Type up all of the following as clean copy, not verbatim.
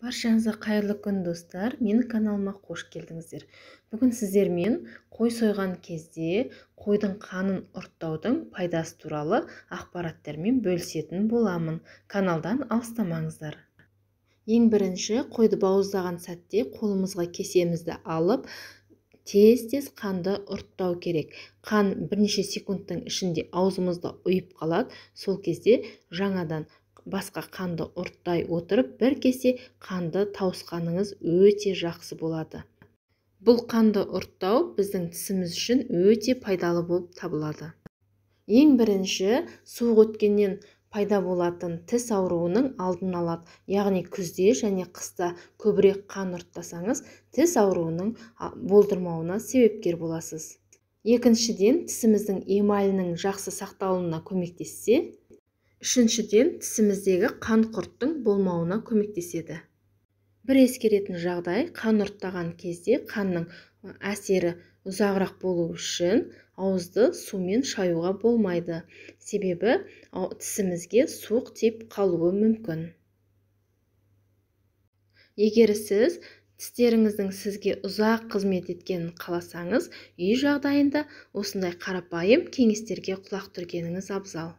Баршаңызға қайырлы күн достар, менің каналыма қош келдіңіздер. Бүгін сіздермен қой сойған кезде қойдың қанын ұрттаудың пайдасы туралы ақпараттармен бөлісетін боламын. Каналдан алыстамаңыздар. Ең бірінші, қойды бауыздаған сәтте қолымызға кесемізді алып, тез қанды ұрттау керек. Қан бірнеше секундтың ішінде аузымызда ұйып қалады. Сол кезде жаңадан басқа қанды ұрттай отырып, бір кесе қанды тауысқаныңыз өте жақсы болады. Бұл қанды ұрттау біздің тісіміз үшін өте пайдалы болып табылады. Ең бірінші, суық өткеннен пайда болатын тіс ауруының алдын алады. Яғни күзде және қыста көбірек қан ұрттасаңыз, тіс ауруының болдырмауына себепкер боласыз. Екіншіден, тісіміздің эмалінің жақсы сақталуына көмектессе, үшіншіден, тісіміздегі қан құрттың болмауына көмектеседі. Бір ескеретін жағдай, қан ұрттаған кезде қанның әсері ұзағырақ болу үшін ауызды сумен шаюға болмайды. Себебі тісімізге суық тиіп қалуы мүмкін. Егер сіз тістеріңіздің сізге ұзақ қызмет еткенін қаласаңыз, үй жағдайында осындай қарапайым кеңестерге құлақ түргеніңіз абзал.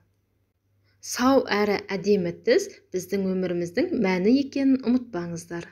Сау әрі әдемі тіс біздің өміріміздің мәні екенін ұмытпаңыздар.